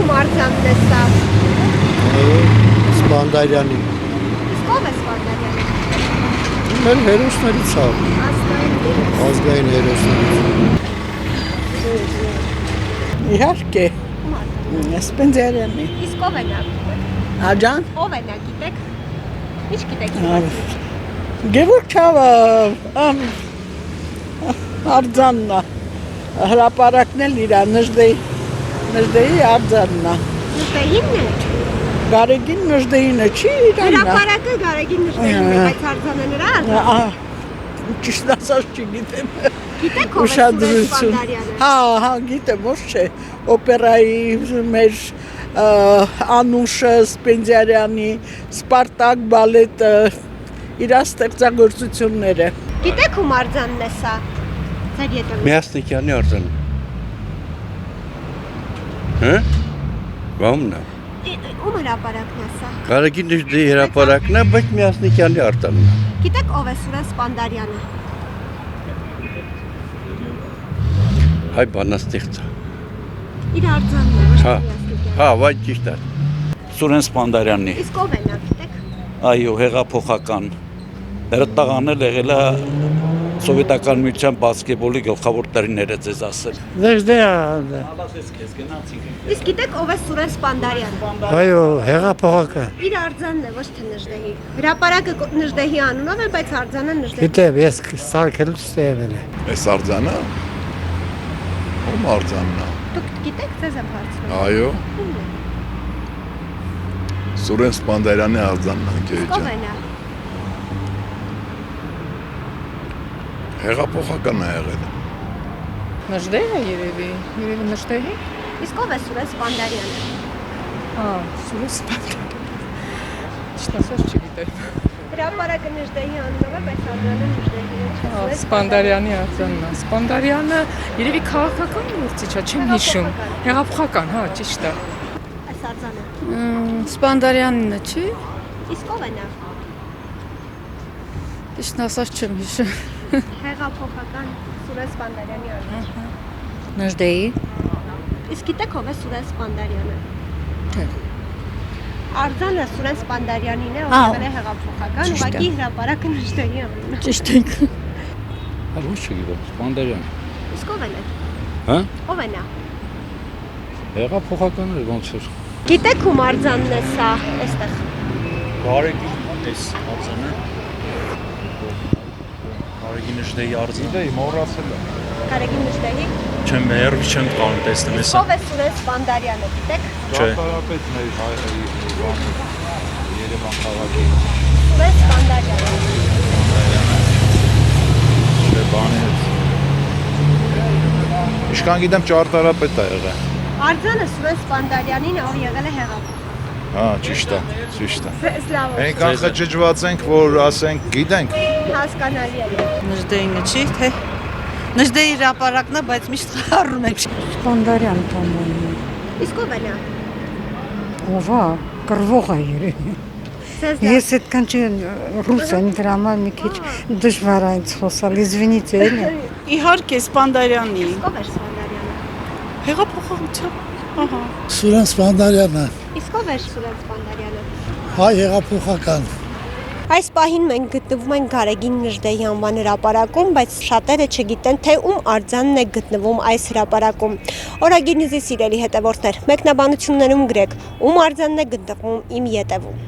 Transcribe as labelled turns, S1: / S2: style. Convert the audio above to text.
S1: ում արձանն է սա։
S2: Սպանդարյանի։
S1: Իսկ ով է Սպանդարյանը։
S2: Մեր հերոսներից է։ Ազգային հերոսներից։
S3: Իհարկե։ Սպանդարյանի։
S1: Իսկ ով է նա։
S3: Աջան։
S1: Ով է նա, գիտեք։ Ինչ գիտեք։
S3: Գևորգ արձանն է։ Հրապարակն էլ իրա Նժդեի արձանն է։
S1: Նժդեհինն է։
S3: Գարեգին Նժդեինը չի իրանն է։
S1: Հրապարակը Գարեգին Նժդեհինն է, բայց արձանը նրա արձանը։
S3: Ճիշտ ասած չգիտեմ։
S1: Գիտեք ով է Սուրեն Սպանդարյանը։
S3: Հա, գիտեմ, ոչ չէ։ Օպերայի մեր Անուշը Սպենդիարյանի, Սպարտակ բալետը, իր ստեղծագործությունները։
S1: Գիտեք ում արձանն է սա։ Ձեր ետևում։
S4: Միասնիկյանի արձանը։ Հա՞։ Ո՞մն է։
S1: Ում հրապարակն է սա։
S4: Գարեգին Նժդեի հրապարակն է, բայց Միասնիկյանի արձանն է։
S1: Գիտեք ով է Սուրեն Սպանդարյանը։
S4: Հայ բանաստեղծ է։
S1: Իր արձանն է, ոչ
S4: Հա,
S1: թե
S4: հա, վայ ճիշտ է։
S5: Սուրեն Սպանդարյաննի,
S1: Իսկ ով է նա, գիտեք։
S5: այո, հեղափոխական, հրտաղանել եղել է սովետական միության բասկետբոլի գլխավոր տրիները ձեզ ասել։
S1: Իսկ գիտեք ով է Սուրեն Սպանդարյանը։
S2: Այո, հեղափոխական։
S1: Իր արձանն է, ոչ թե Նժդեհի։ Հրապարակը Նժդեհի անունով է, բայց արձանը Նժդեհի։
S2: Գիտեմ, ես սարքելուց ստեղել եմ։
S6: Այս արձանը։ Ում արձանն է։
S1: Դուք գիտեք, ձեզ եմ հարցնում։
S6: Այո։ Սուրեն Սպանդարյանի արձանն է,
S1: Ով է նա։
S6: հեղափոխական է եղել։
S7: Նժդեհը երևի Նժդեհի։
S1: Իսկ ով է Սուրեն Սպանդարյանը։
S7: Սուրեն Սպանդարյանը։ Չտասած չգիտեմ։
S1: Հրապարակը Նժդեհի անունով է, բայց արձանը Նժդեհի է։
S7: Սպանդարյանի արձանն է։ Սպանդարյանը երևի քաղաքական գործիչ է, չեմ հիշում։ Հեղափոխական, հա, ճիշտ է։
S1: Այս արձանը։
S8: Սպանդարյանն է, չի։
S1: Իսկ ով է նա։
S8: Ճիշտ ասած չեմ հիշում։
S1: Հեղափոխական Սուրեն Սպանդարյանի արձանը։
S8: Նժդեի։
S1: Իսկ գիտեք ով է Սուրեն Սպանդարյանը։
S8: Չէ։
S1: Արձանը Սուրեն Սպանդարյանին է, ով եղել է հեղափոխական, ուղղակի հրապարակը Նժդեհի անունով է։
S8: Ճիշտ եք։
S5: Ոչ չգիտեմ, Սպանդարյան։
S1: Իսկ ով է նա։
S5: Հա։
S1: Ով է նա։
S5: Հեղափոխական էր ոնց էր։
S1: Գիտեք ում արձանն է սա, այստեղ։
S9: Գարեգին էս արձանը։ Գարեգին Նժդեի արձանը։
S6: Մոռացել եմ։
S1: Գարեգին Նժդեհի։
S9: Չեմ հերվի չեմ կարող տեսնել էս։
S1: Ով է Սուրեն Սպանդարյանը, գիտեք։
S9: Չէ։
S6: Ճարտարապետն է Երևան քաղաքի։
S1: Սուրեն Սպանդարյանը։
S6: Չէ, բանի հետ։ Իշքան գիտեմ ճարտարապետ է եղել։
S1: Արձանը Սուրեն Սպանդարյանին է, ով եղել է հեղափոխ։
S6: Հա, ճիշտ է, ճիշտ է։
S1: Սլավ։
S6: Այնքան խճճված ենք, որ ասենք, գիտենք։
S1: Հասկանալի է։
S8: Նժդեինը չի, թե Նժդեի հրապարակն է, բայց միշտ խառնում եմ։
S10: Սպանդարյան տոնում։
S1: Իսկ ով է նա։
S10: Ով է, կռվող է երևի։ Ես այդքան ռուս եմ, դրա համար մի քիչ դժվար է ինձ խոսալ, извините, էլի։
S3: Իհարկե Սպանդարյանի։
S1: Իսկ ով է Սպանդարյանը։
S3: Հեղափոխության։ Ահա։
S2: Սուրեն Սպանդարյանը,
S1: Իսկ ով է Սուրեն Սպանդարյանը։
S2: հայ հեղափոխական։
S1: Այս պահին մենք գտնվում ենք Գարեգին Նժդեհի անվան հրապարակում, բայց շատերը չգիտեն, թե ում արձանն է գտնվում այս հրապարակում։ Օրագիր նյուզի սիրելի հետևորդներ, մեկնաբանություններում գրեք, ում արձանն է գտնվում իմ ետևում։